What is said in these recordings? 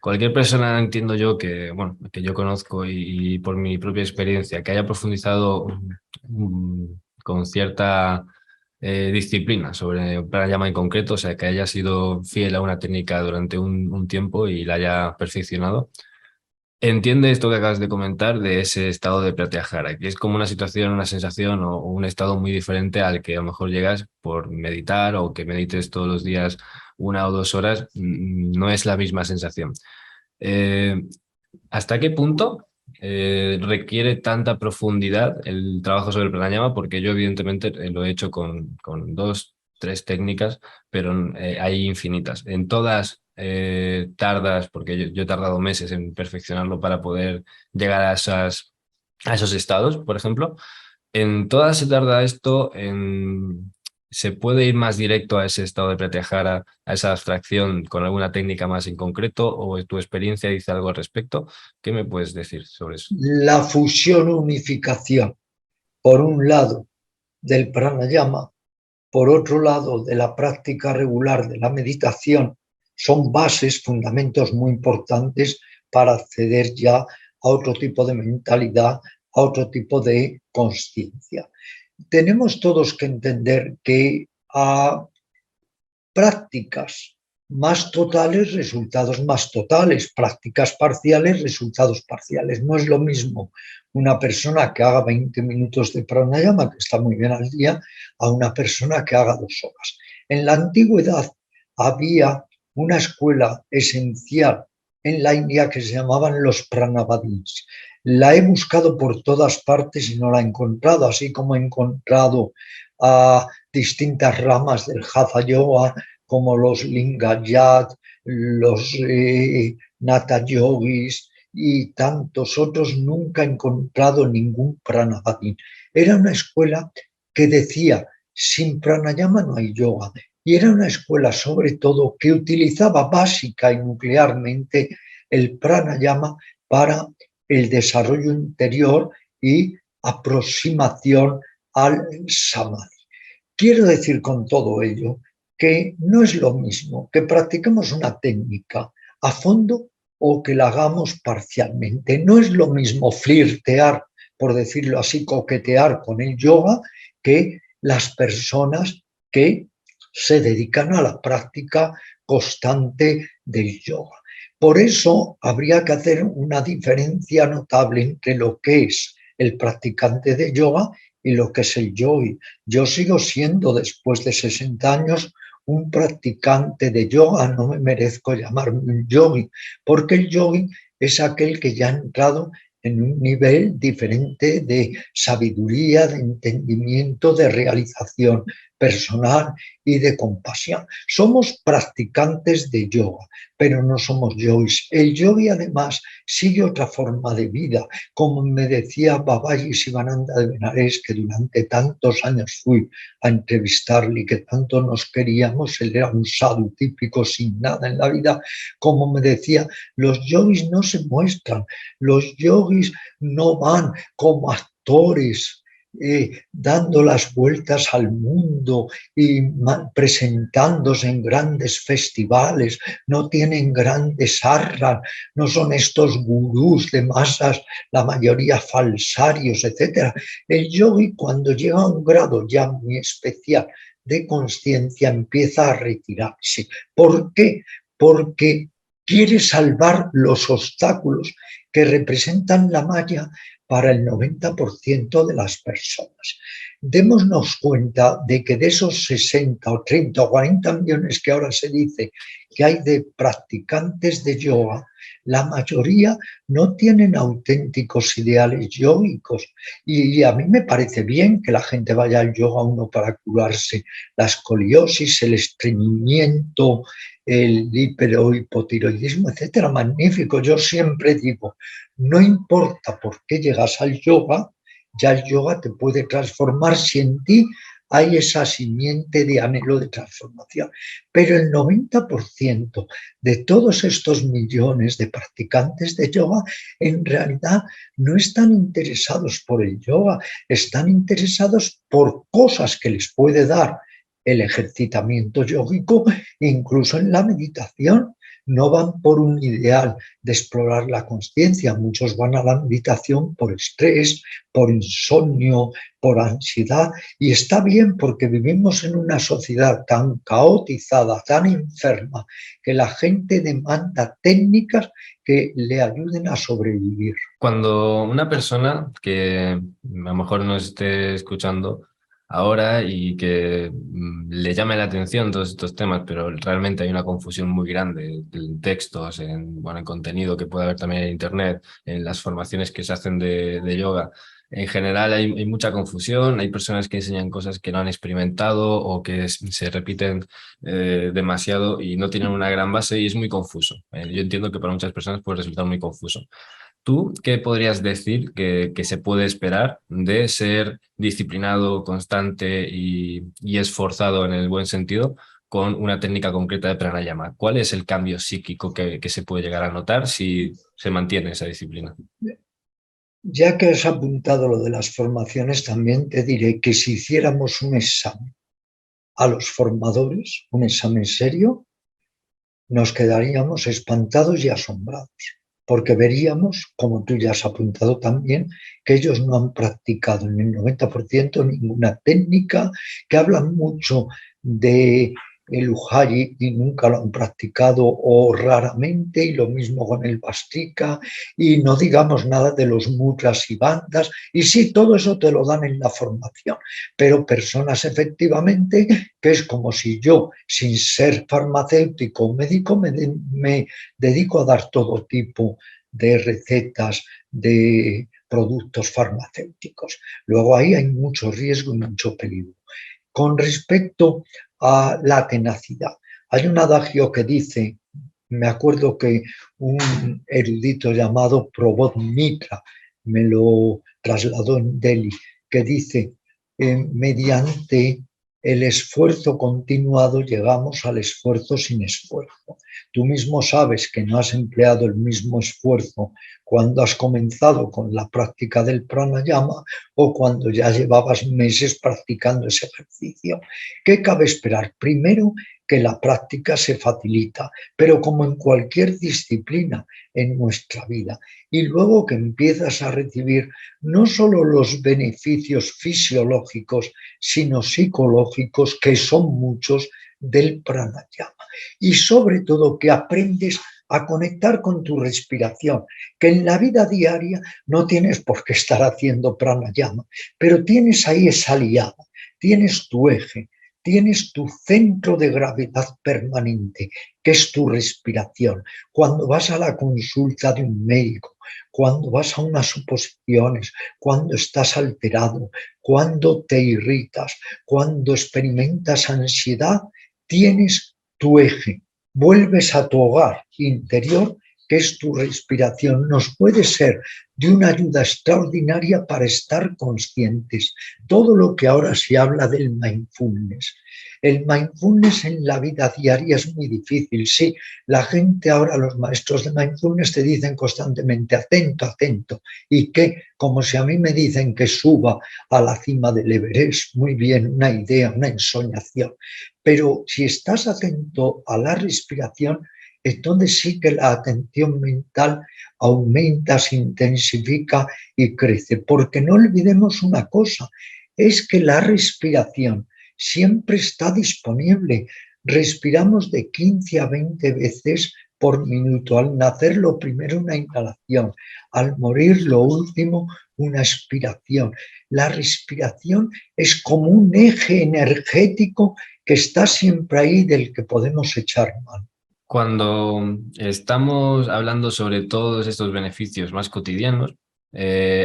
Cualquier persona, entiendo yo, que, bueno, que yo conozco y por mi propia experiencia, que haya profundizado con cierta disciplina sobre un pranayama en concreto, o sea, que haya sido fiel a una técnica durante un tiempo y la haya perfeccionado, entiende esto que acabas de comentar de ese estado de pratyahara, que es como una situación, una sensación o un estado muy diferente al que a lo mejor llegas por meditar o que medites todos los días 1 o 2 horas, no es la misma sensación. Eh, ¿Hasta qué punto requiere tanta profundidad el trabajo sobre el pranayama? Porque yo evidentemente lo he hecho con 2, 3 técnicas, pero hay infinitas. En todas tardas, porque yo he tardado meses en perfeccionarlo para poder llegar a esos estados, por ejemplo. En todas se tarda esto en... ¿Se puede ir más directo a ese estado de pratyahara, a esa abstracción con alguna técnica más en concreto o tu experiencia dice algo al respecto? ¿Qué me puedes decir sobre eso? La fusión unificación, por un lado, del pranayama, por otro lado, de la práctica regular de la meditación, son bases, fundamentos muy importantes para acceder ya a otro tipo de mentalidad, a otro tipo de conciencia. Tenemos todos que entender que a prácticas más totales, resultados más totales, prácticas parciales, resultados parciales. No es lo mismo una persona que haga 20 minutos de pranayama, que está muy bien al día, a una persona que haga 2 horas. En la antigüedad había una escuela esencial en la India que se llamaban los pranavadins. La he buscado por todas partes y no la he encontrado, así como he encontrado a distintas ramas del Hatha Yoga, como los Lingayat, los Nata Yogis y tantos otros, nunca he encontrado ningún pranavadin. Era una escuela que decía, sin pranayama no hay yoga. Y era una escuela, sobre todo, que utilizaba básica y nuclearmente el pranayama para el desarrollo interior y aproximación al samadhi. Quiero decir con todo ello que no es lo mismo que practiquemos una técnica a fondo o que la hagamos parcialmente. No es lo mismo flirtear, por decirlo así, coquetear con el yoga, que las personas que se dedican a la práctica constante del yoga. Por eso habría que hacer una diferencia notable entre lo que es el practicante de yoga y lo que es el yogi. Yo sigo siendo, después de 60 años, un practicante de yoga, no me merezco llamarme un yogi, porque el yogi es aquel que ya ha entrado en un nivel diferente de sabiduría, de entendimiento, de realización personal y de compasión. Somos practicantes de yoga, pero no somos yogis. El yogi además sigue otra forma de vida, como me decía Babaji Sivananda de Benares, que durante tantos años fui a entrevistarle y que tanto nos queríamos. Él era un sadhu típico sin nada en la vida. Como me decía, los yogis no se muestran, los yogis no van como actores dando las vueltas al mundo y presentándose en grandes festivales, no tienen grandes arras, no son estos gurús de masas, la mayoría falsarios, etc. El yogi, cuando llega a un grado ya muy especial de conciencia, empieza a retirarse. ¿Por qué? Porque quiere salvar los obstáculos que representan la malla para el 90% de las personas. Démonos cuenta de que de esos 60 o 30 o 40 millones que ahora se dice que hay de practicantes de yoga, la mayoría no tienen auténticos ideales yógicos. Y a mí me parece bien que la gente vaya al yoga uno para curarse la escoliosis, el estreñimiento, el hipotiroidismo, etcétera. Magnífico. Yo siempre digo, no importa por qué llegas al yoga, ya el yoga te puede transformar si en ti hay esa simiente de anhelo de transformación. Pero el 90% de todos estos millones de practicantes de yoga en realidad no están interesados por el yoga, están interesados por cosas que les puede dar el ejercitamiento yógico, incluso en la meditación. no van por un ideal de explorar la conciencia, muchos van a la meditación por estrés, por insomnio, por ansiedad, y está bien porque vivimos en una sociedad tan caotizada, tan enferma, que la gente demanda técnicas que le ayuden a sobrevivir. Cuando una persona que a lo mejor nos esté escuchando ahora y que le llame la atención todos estos temas, pero realmente hay una confusión muy grande en textos, en, bueno, en contenido que puede haber también en Internet, en las formaciones que se hacen de yoga. En general hay mucha confusión, hay personas que enseñan cosas que no han experimentado o que se repiten demasiado y no tienen una gran base y es muy confuso. Yo entiendo que para muchas personas puede resultar muy confuso. ¿Tú qué podrías decir que se puede esperar de ser disciplinado, constante y esforzado en el buen sentido con una técnica concreta de pranayama? ¿Cuál es el cambio psíquico que se puede llegar a notar si se mantiene esa disciplina? Ya que has apuntado lo de las formaciones, también te diré que si hiciéramos un examen a los formadores, un examen serio, nos quedaríamos espantados y asombrados, porque veríamos, como tú ya has apuntado también, que ellos no han practicado en el 90% ninguna técnica, que hablan mucho de el Ujjayi y nunca lo han practicado o raramente, y lo mismo con el Bastika, y no digamos nada de los mudras y bandas, y sí, todo eso te lo dan en la formación, pero personas efectivamente que es como si yo, sin ser farmacéutico o médico, me dedico a dar todo tipo de recetas, de productos farmacéuticos. Luego ahí hay mucho riesgo y mucho peligro. Con respecto a la tenacidad, hay un adagio que dice, me acuerdo que un erudito llamado Probot Mitra me lo trasladó en Delhi, que dice, mediante el esfuerzo continuado llegamos al esfuerzo sin esfuerzo. Tú mismo sabes que no has empleado el mismo esfuerzo cuando has comenzado con la práctica del pranayama o cuando ya llevabas meses practicando ese ejercicio. ¿Qué cabe esperar? Primero, que la práctica se facilita, pero como en cualquier disciplina en nuestra vida. Y luego que empiezas a recibir no solo los beneficios fisiológicos, sino psicológicos, que son muchos, del pranayama. Y sobre todo que aprendes a conectar con tu respiración, que en la vida diaria no tienes por qué estar haciendo pranayama, pero tienes ahí esa aliada, tienes tu eje, tienes tu centro de gravedad permanente, que es tu respiración. Cuando vas a la consulta de un médico, cuando vas a unas suposiciones, cuando estás alterado, cuando te irritas, cuando experimentas ansiedad, tienes tu eje. Vuelves a tu hogar interior, que es tu respiración. Nos puede ser de una ayuda extraordinaria para estar conscientes. Todo lo que ahora se habla del mindfulness. El mindfulness en la vida diaria es muy difícil. Sí, la gente ahora, los maestros de mindfulness te dicen constantemente, atento, atento. Y que, como si a mí me dicen que suba a la cima del Everest, muy bien, una idea, una ensoñación. Pero si estás atento a la respiración, entonces sí que la atención mental aumenta, se intensifica y crece. Porque no olvidemos una cosa, es que la respiración siempre está disponible. Respiramos de 15 a 20 veces por minuto. Al nacer lo primero una inhalación, al morir lo último una expiración. La respiración es como un eje energético que está siempre ahí, del que podemos echar mano. Cuando estamos hablando sobre todos estos beneficios más cotidianos,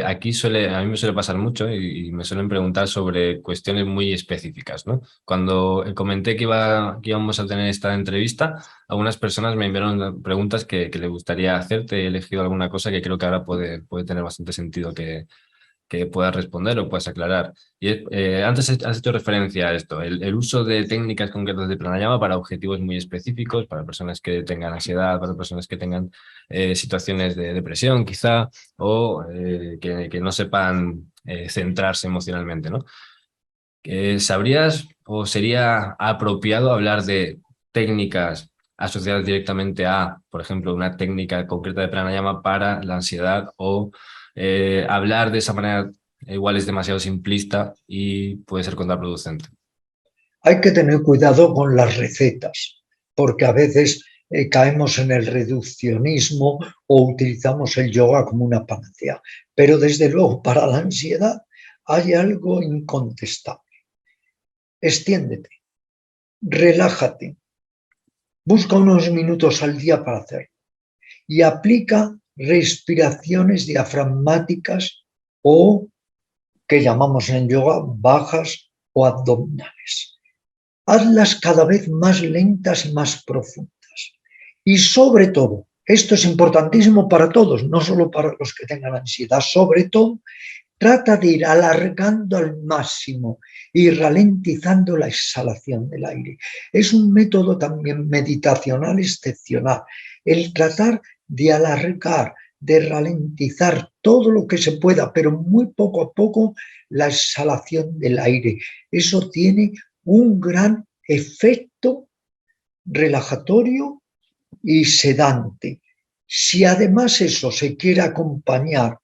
aquí a mí me suele pasar mucho y me suelen preguntar sobre cuestiones muy específicas, ¿no? Cuando comenté que íbamos a tener esta entrevista, algunas personas me enviaron preguntas que les gustaría hacerte. He elegido alguna cosa que creo que ahora puede tener bastante sentido que puedas responder o puedas aclarar. Y antes has hecho referencia a esto, el uso de técnicas concretas de pranayama para objetivos muy específicos, para personas que tengan ansiedad, para personas que tengan situaciones de depresión quizá, o que no sepan centrarse emocionalmente, ¿no? ¿Sabrías o sería apropiado hablar de técnicas asociadas directamente a, por ejemplo, una técnica concreta de pranayama para la ansiedad, o hablar de esa manera igual es demasiado simplista y puede ser contraproducente. Hay que tener cuidado con las recetas, porque a veces caemos en el reduccionismo o utilizamos el yoga como una panacea. Pero desde luego, para la ansiedad hay algo incontestable. Extiéndete, relájate, busca unos minutos al día para hacerlo y aplica respiraciones diafragmáticas o que llamamos en yoga bajas o abdominales. Hazlas cada vez más lentas y más profundas. Y sobre todo, esto es importantísimo para todos, no solo para los que tengan ansiedad, sobre todo, trata de ir alargando al máximo y ralentizando la exhalación del aire. Es un método también meditacional excepcional, el tratar de alargar, de ralentizar todo lo que se pueda, pero muy poco a poco, la exhalación del aire. Eso tiene un gran efecto relajatorio y sedante. Si además eso se quiere acompañar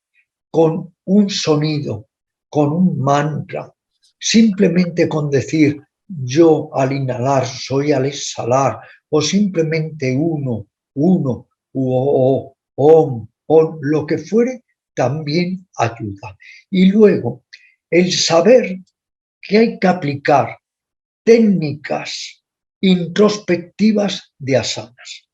con un sonido, con un mantra, simplemente con decir yo al inhalar, soy al exhalar, o simplemente uno, o, o lo que fuere, también ayuda. Y luego, el saber que hay que aplicar técnicas introspectivas de asanas.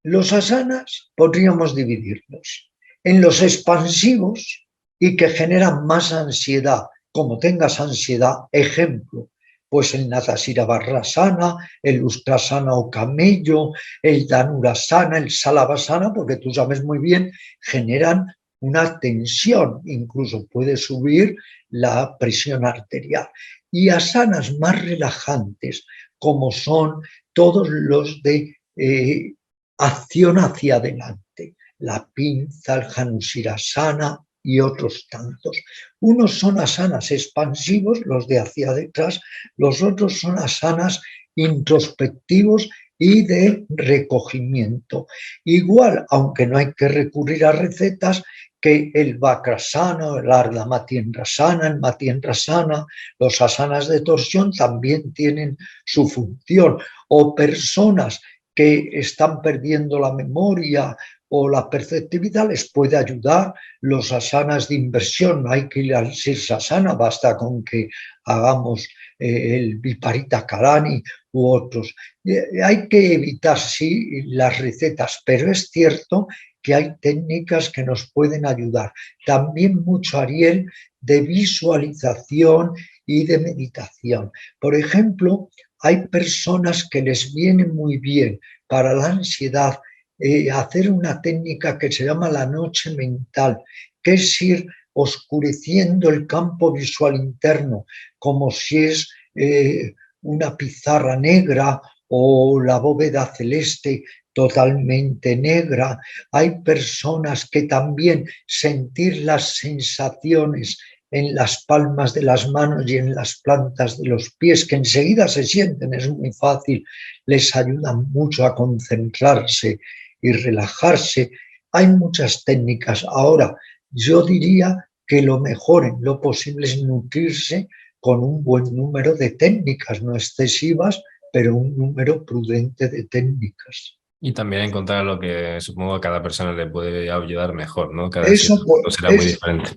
Los asanas podríamos dividirlos en los expansivos y que generan más ansiedad. Como tengas ansiedad, ejemplo, pues el Natasiravarrasana, el Ustrasana o camello, el Dhanurasana, el Salavasana, porque tú sabes muy bien, generan una tensión, incluso puede subir la presión arterial. Y asanas más relajantes, como son todos los de acción hacia adelante, la pinza, el Hanusirasana y otros tantos. Unos son asanas expansivos, los de hacia detrás, los otros son asanas introspectivos y de recogimiento. Igual, aunque no hay que recurrir a recetas, que el Vakrasana, el Ardha Matyendrasana, el Matyendrasana, los asanas de torsión también tienen su función. O personas que están perdiendo la memoria o la perceptividad, les puede ayudar los asanas de inversión. No hay que ir al Sirsasana, basta con que hagamos el Viparita Karani u otros. Hay que evitar, sí, las recetas, pero es cierto que hay técnicas que nos pueden ayudar. También mucho, Ariel, de visualización y de meditación. Por ejemplo, hay personas que les viene muy bien para la ansiedad hacer una técnica que se llama la noche mental, que es ir oscureciendo el campo visual interno, como si es una pizarra negra o la bóveda celeste totalmente negra. Hay personas que también sentir las sensaciones en las palmas de las manos y en las plantas de los pies, que enseguida se sienten, es muy fácil, les ayudan mucho a concentrarse y relajarse. Hay muchas técnicas. Ahora, yo diría que lo mejor en lo posible es nutrirse con un buen número de técnicas, no excesivas, pero un número prudente de técnicas. Y también encontrar lo que supongo a cada persona le puede ayudar mejor, ¿no? Cada Eso, cierto será muy diferente.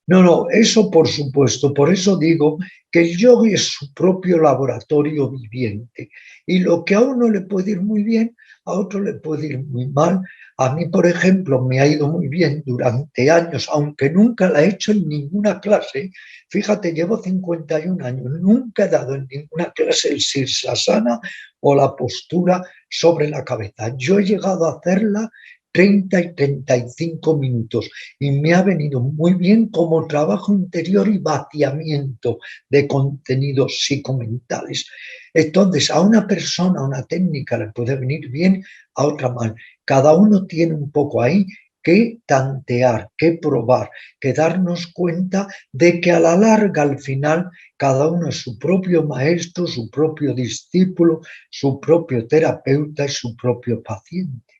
no, eso por supuesto, por eso digo que el yoga es su propio laboratorio viviente y lo que a uno le puede ir muy bien, a otro le puede ir muy mal. A mí, por ejemplo, me ha ido muy bien durante años, aunque nunca la he hecho en ninguna clase. Fíjate, llevo 51 años, nunca he dado en ninguna clase el Sirsasana o la postura sobre la cabeza. Yo he llegado a hacerla 30 y 35 minutos y me ha venido muy bien como trabajo interior y vaciamiento de contenidos psicomentales. Entonces, a una persona, una técnica le puede venir bien, a otra mal. Cada uno tiene un poco ahí que tantear, que probar, que darnos cuenta de que a la larga, al final, cada uno es su propio maestro, su propio discípulo, su propio terapeuta y su propio paciente.